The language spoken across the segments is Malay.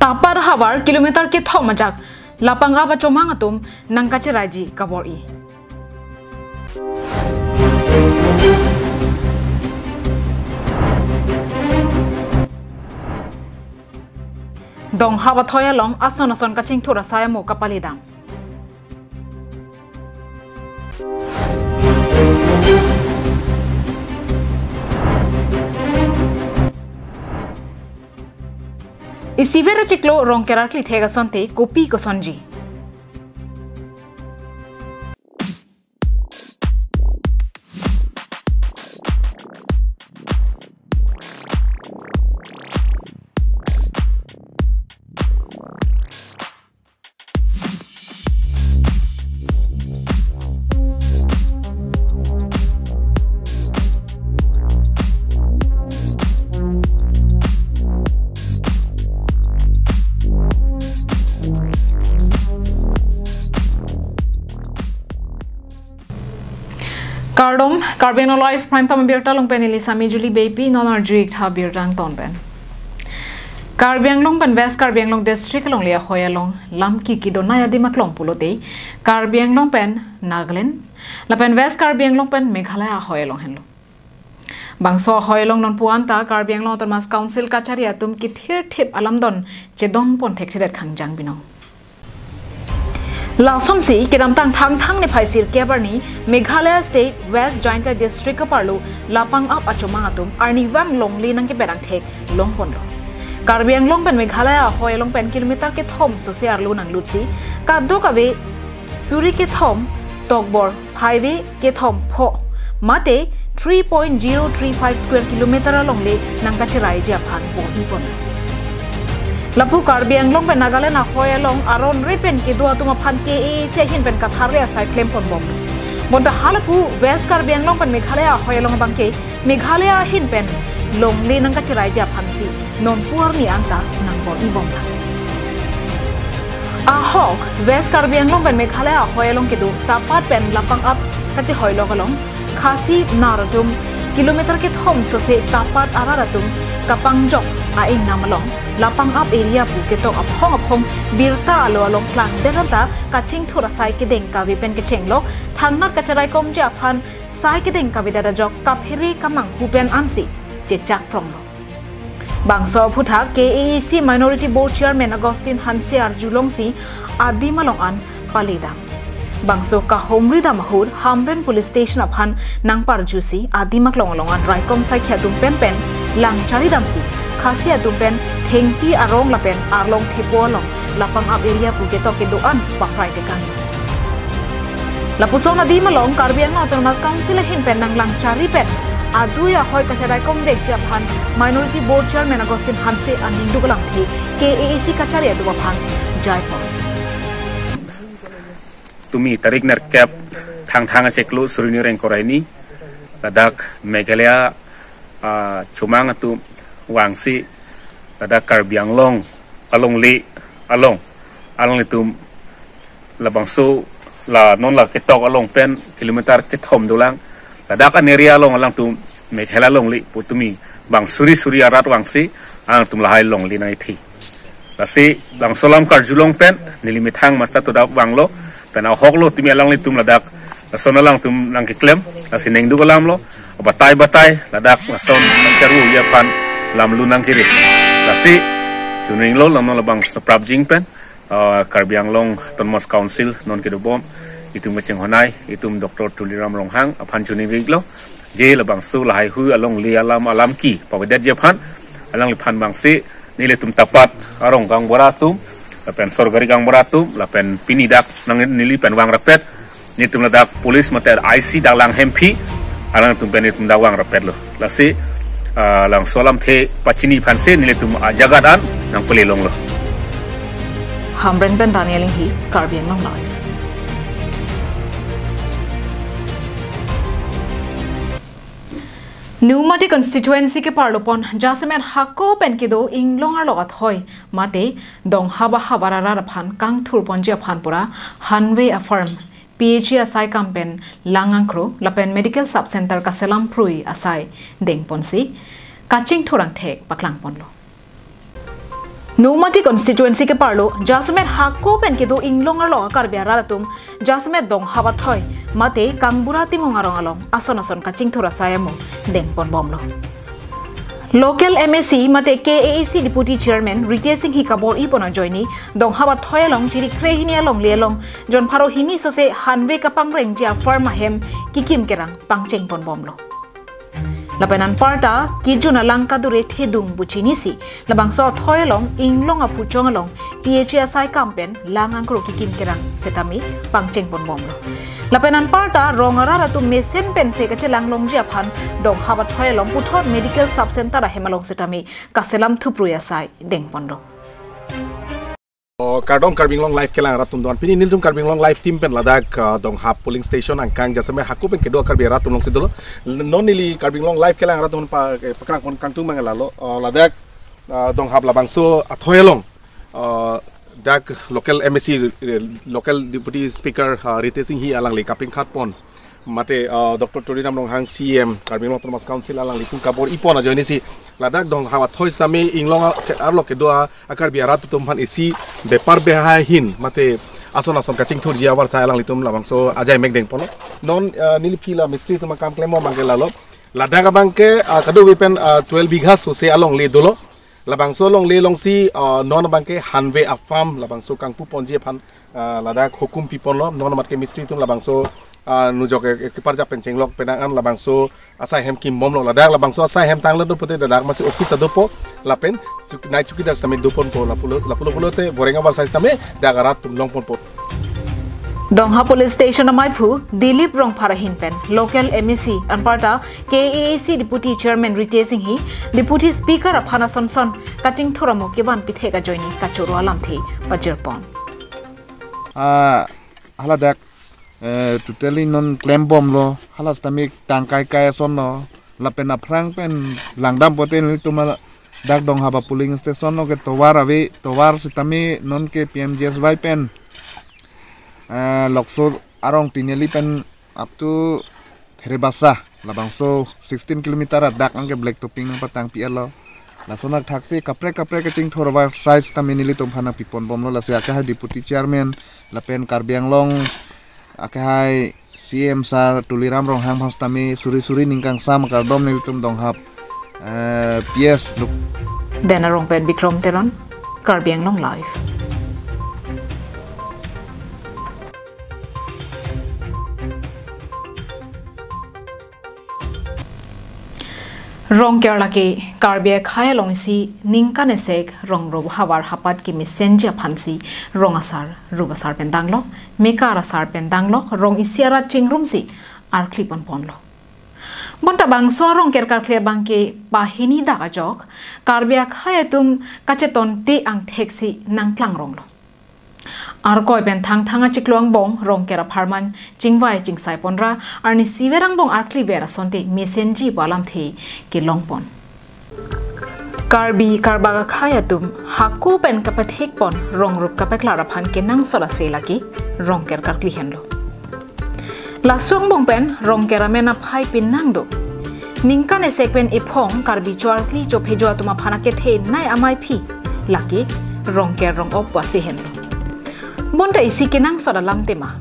tapar hawar kilometer ke thok majak lapang aba chomang atum nangkache raji kabori dong hawa thoya long ason ason kaching thura saya mo kapalidam Isivera chiklo rong keratli thega sonte kopi ko sonji Cardom, Carbino Life, Prime Time Birta Long Penili Sami Julie Baby, non Arjuik Habir Rang Tonben. Carbiang Long Pen West Carbiang Long District Long Lia Hoya Long, Lamki Kidonaya di Maklong Pulote, Carbiang Long Pen, Naglen, La Pen West Carbiang Long Pen, Meghalaya Hoya Long Henlo. Bangso Hoya Long Non Puanta, Carbiang Long Thomas Council Kachariatum Kithir Tip Alamdon, Chedon Pon Texted Kangjang Binong. Lason si kidam tang thang ne phaisir kebarni Meghalaya State West Joint District parlu lapang up achomang atum arni wang longli nang ke berang thek long ponro Karbiang long pen Meghalaya hoy long pen kilometer ke thom so se arlu nang lutsi ka do ka ve suri ke thom tokbor highway ke thom pho mate 3.035 square kilometer longle nang ka chirai ja phan bo hi pon Lapu Karbiang long pen Nagaland na hoya long aron repen ke dua tuma phan ke e se hin pen katharle asai claim pon bom bonta halapu West Karbiang long pen Meghalaya hoya long bangke Meghalaya hin pen long le nang ka chirai ja phan si non puar ni anta nang bor i bom a hok West Karbiang long pen Meghalaya hoya long ke do tapat pen lapang up ka chi hoy long khasi naratum kilometer ke thom so se tapat araratum kapang jok a ing namalong lapang up area buketok aphong birta alo along plan deranta kaching thura sai ke deng ka vipen ke chenglok thangnat kacharai kom ja phan sai ke deng ka vidada jok kaphiri kamang hupen ansi che chak pronglo bangso phutha KAEC Minority Board Chairman Agustin Hansiar Julongsi adi malong an palida bangso ka homrida mahur Hamren Police Station aphan nangpar jusi adi maklong longan raikom sai khadum pen lang chari damsi khasia dumpen thengpi arong lapen arlong thepolong lapang up area pugeto ke doan pakrai te kan lapusong nadi malong Carbiang Autonomous Council hin pen nang lang chari pen aduya hoy kacharai kom dek japhan Minority Board Chairman Agustin Hanse aning dugalang thi KAEC kachari adu phan jaipur tumi tarik ner cap thang seklo surini reng koraini ladak Meghalaya chumang atu wangsi ada Carbiang long along itu labangso la non la ketok along pen kilometer ke thom dolang ada kan area long alang tu Meghalaya long li putumi bang suri arat wangsi ang tum lahai long li nai thi lasi bang solam karjulong pen nilimit hang masta to da wanglo pen a hoklo tumi alang li tum ladak sonalang tum lang ke klem lasi neng du galam lo batai ladak lason caru ya pan lam lunang kiri lasi suning lo lam labang sprap jingpen Carbiang long Autonomous Council non ke bom itum macheng honai itum Dr. Tuliram Ronghang aphan chuning riglo je labang su lahai hu along li alam ki pawedat japan alang liphan bangsi nile tum tapat arong gang boratum lapen sorgari gang boratum lapen pinidak nang nili pen wang rapet nitum ladak polis mate IC dalang hempi alang tum pen itum dawang rapet lo lasi lang solam the pachini phanse nile tum jagadaan nang pelelong lo Hamren Ben Daniel hi Carbiang long live Newmati constituency ke parlopon jasemer hako pen kido inglongar logat hoy mate dong haba habarara phan kang thur ponje phan pura hanwe affirm PHC asai campaign langangkro lapen medical sub center ka selam prui asai deng ponsi kaching thorang thek paklang ponlo Numati constituency ke parlo jasmet hakko pen ke do inglong alo karbia ratum jasmet dong habat hoy mate kangburati mongarong along ason kaching thora sayamo deng pon bomlo. Local MSC mate KAAC Deputy Chairman Ritesh Singh Hikabor ipona joini dong habat hoy along chiri krehini along lialong jon pharo hini so se hanwe kapang reng jia farma hem kikim kerang pangcheng pon bomlo. Lapanan parta kijuna langka dure thedung buchini si labang so thoyalong inglong apu chongalong PHSI campaign langang kro kikim kerang setami pangcheng pon bomlo. Lapanan parta rongara ratu mesen pen se kache langlong jia phan dong habat thoyalong puthot medical sub center a hemalong setami kaselam thupruya sai deng pondo. Kardong Karbing Long Life kelang ratum don pini niltum Karbing Long Life team pen ladak dong hap polling station angkang jasame hakku pen kedua Karbing ratum long sidolo non nili Karbing Long Life kelang ratum pa pakrang kon kangtung mangalalo ladak dong hap labangso athoyalong dak local MSC local deputy speaker Ritesh Singh alang li kaping khat pon mate Dr. Torinam Long Hang CM Karbing Long Thomas Council alang li pun kabor ipona joini si ladak dong hawat thois tami inglong arlo kedua akar biarat tumpan isi depar behahin mate ason kaching thur jia war sayalang litum labangso ajai megdeng pono non nilpila mistri tuma kam klemo mangelalo ladak bangke kadu wipen 12 bigha so se along le dolo labangso long le long si non bangke hanwe afam labangso kangpu ponje phan ladak hukum pipon lo non matke mistri tum labangso nujok ke parja penceng lok penangan labangso asai hem kim bom lo ladak labangso asai hem tang lo pote dadak masih office adopo lapen nai cuki dar stame dupon po lapulo te borenga war sai stame dagarat tum long pon po Dongha Police Station Amaipu Dilip Rong Parahin Pen Local MEC Anparta KAAC Deputy Chairman Ritesh Singh Deputy Speaker Aphana Sonson Kaching Thoramo Kiban Pithega joini Kachuru Alamthi Pajirpon haladak totally non claim bomb lo halas tamik tangkai kaya son lo lapen aprang pen langdam poten lituma dak dong haba polling station no ke towar sitami non ke PMGSY pen lokso arong tineli pen up to Theribasa labangso 16 km dak angke black topping ng patang PL lo lasonak taxi kapre ke ching thorwa size taminili tumphana pipon bom lo la sia ka deputy chairman lapen Karbiang Long akai CM sar tuliram rong hang hastami suri ningkang sam kardom nitum dong hap PS look Dena rong pen Bikrom Teron Karbiang Long Live Rong Kerala ke Karbia Khaya Long si Ningkan esek rong rob hawar hapat ki messenger phansi rong asar rubasar pendanglo mekara sar pendanglo rong isiara chingrum si ar klipon ponlo bonta bangso rong kerkar khle bangke bahini da ajok Karbia Khaya tum kacheton te ang theksi nangklang ronglo ar koi pen thanga chiklong bong rong kera pharman chingwai chingsai ponra arni siverang bong arkli vera sonte messenji balam the ke longpon Karbi Karbaga Khaya tum hakku pen kapathek pon rong rup kapeklara phan ke nang sola se laki rong ker karkli henlo laswang bong pen rong kera mena phai pin nang do ningkan esekpen ipong Karbi chwarkli jo phejo tuma phana ke the nai amai phi laki rong ker rong op wase henlo Bonta isi kenang soda lam tema.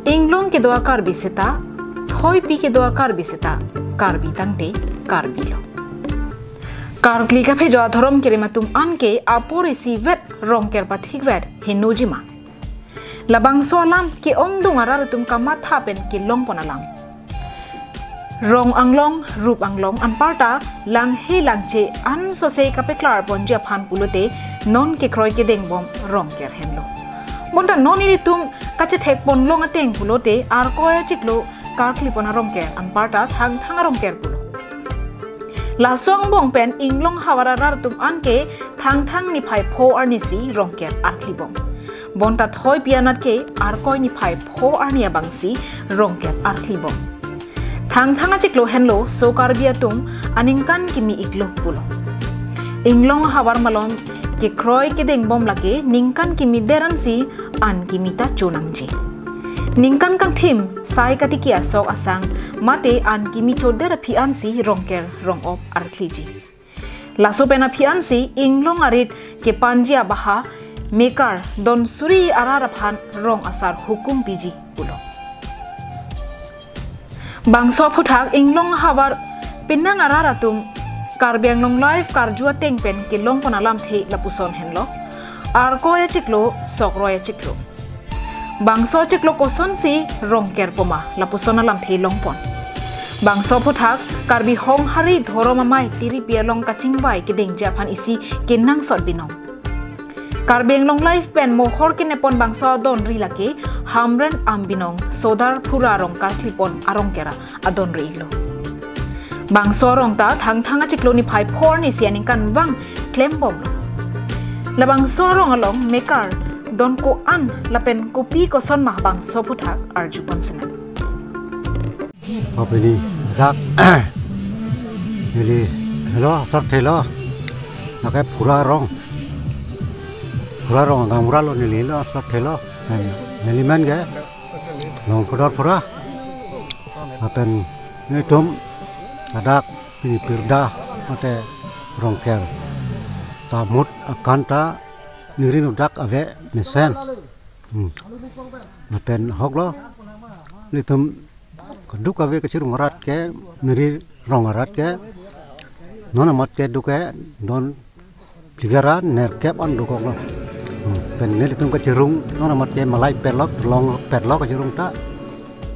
Inglong ke doa karbi seta, thoi pi ke doa karbi seta, karbi tangte karbi lo. Kargli ka phejo thorom kere matum anke apor isi vet rong ker pathik vet hinujima. Labang soalam ke omdung arar tum kamatha pen ke long ponalam. Rong anglong rup anglong anparta lang he langche an so se kapeklar bonja phan pulote non ke kroi ke dengbom rong ker henlo. Bonta noni tum kache thek pon long ateng pulote ar koya chiklo karkli pona rongker anparta thang rongker pulo la song bong pen inglong hawara rar tum anke thang ni phai pho arnisi rongker arkli bong bonta thoi pianat ke ar koi ni phai pho arnia bangsi rongker arkli bong thang chiklo henlo so karbia tum aningkan kimi iklo pulo inglong hawar malom ke kroi ke deng bom lake ningkan kimi deran si an kimita chonangje ningkan kang thim sai katikia sok asang mate an kimi chodera phi an si rongker rong op arkliji laso pena phian si inglong arit ke panjia baha mekar don suri arara phan rong asar hukum piji pulo bangso phuthak inglong hawar pinang arara tum Karbi Anglong Live karjua tengpen ke long pon alam the lapuson henlo arko ya chiklo sokro ya chiklo bangso chiklo koson si rongker poma lapuson alam the long pon bangso phuthak karbi hong hari dhoro mamai tiri pialong kaching bai ke dengja phan isi kenang sot binong Karbi Anglong Live pen mohor ke nepon bangso don ri lake hamren ambinong sodar phura rong karklipon arongkera adon reilo bangso rong ta thang chiklo ni phai phor ni sianing kan wang klem bom lo la bangso rong along mekar don ko an lapen kopi ko son mah bangso phuthak arjupon sena apeni dak nili hello sak thelo nakai phura rong ngamura lo nili lo sak thelo nili man ge long phura apen ni tom adak ini pirda mate rongkel tamut akanta nirin udak ave mesen napen hoglo litum keduk ave kecil ngorat ke niri rongarat ke nona mat ke duke non tigaran nerkep an dukok lo pen nelitum kecirung nona mat ke malai pelok long pelok kecirung ta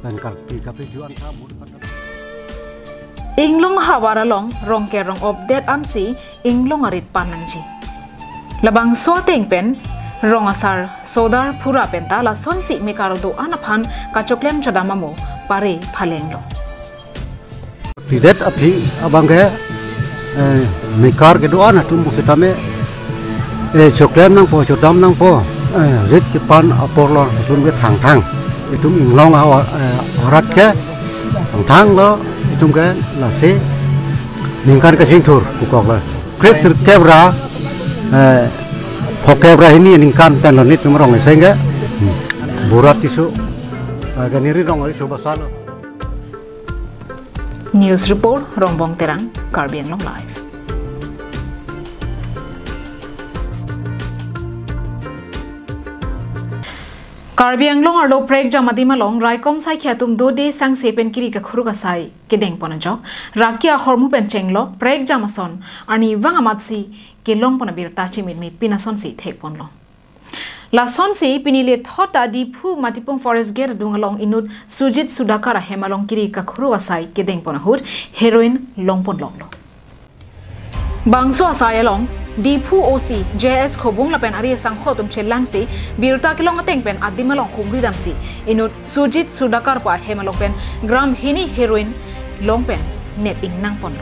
pen kalpi juan kamut Inglong hawaralong rongke rong update ansi inglong arit pananji labang so tengpen rong asar sodar phura penta la sonsi mekaro do anaphan kachoklem chodamamo pare phalenglo Pidet api abangge mekar ke doa na tumbu setame choklem nang po chodam nang po rit pan aporlo sun ke thang itu inglong arat ke thang lo itu kan nasi mingkar ke sini tur bukan lah. Kris kebra, kebra ini ningkan dan lonit merong sehingga burat isu harga niri rong hari coba salo. News report Rombong Terang Karbi Anglong Live. Karbi Anglong arlo prek jamadi malong raikom sai khatum do de sang sepen kiri ka khuru ka sai kedeng ponajok rakia hormu pen chenglok prek jamason ani wangamatsi kelong pona birta chimin me pinason si thekpon lo la son si pinile thota dipu matipung forest ger dungalong inut sujit sudakara hemalong kiri ka khuru ka sai kedeng pona hut heroin longpon lo bangso asayalong Dipu OC JS khobung lapen ari sang khotum chelang si birta kilong ateng pen adimalong khumri dam si inut sujit sudakar pa hemalong pen gram hini heroin long pen net ing nang pondo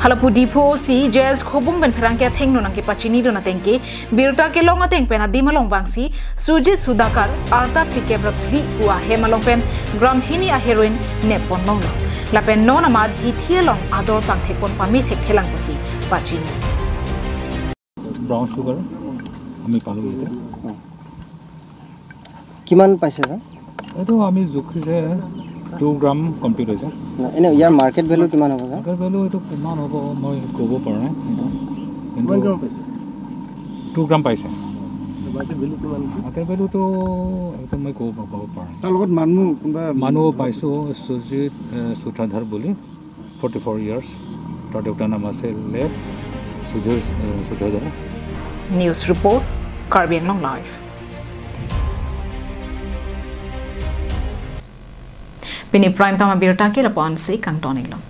halapu Dipu OC JS khobung pen pherangke thengno nangke pachini do na tengke birta kilong ateng pen adimalong bangsi sujit sudakar arta pikebra phli wa hemalong pen gram hini a heroin net pondo lapen no namad hithielong ador pang thekpon pami thek thelang posi pachini brown sugar আমি পালো এটা কিমান পাইছে না এটো আমি জুখিছে 2 গ্রাম কমপ্লিট হৈছে এনে ইয়াৰ মার্কেট ভ্যালু কিমান হ'ব মার্কেট ভ্যালু এটো কিমান হ'ব মই ক'ব পৰা নাই কিন্তু 2 গ্রাম পাইছে মার্কেট ভ্যালু কিমান মার্কেট ভ্যালু তো এটো মই ক'ব পৰা নাই তাৰ লগত মানুহ পাইছো সুজিত সুঠাধৰ বুলি 44 ইয়ার্স তাৰ দেউতাৰ নাম আছে লে সুঠাধৰ News report Karbi Anglong Live. Pini prime tama birta ke lapon si kang toning long.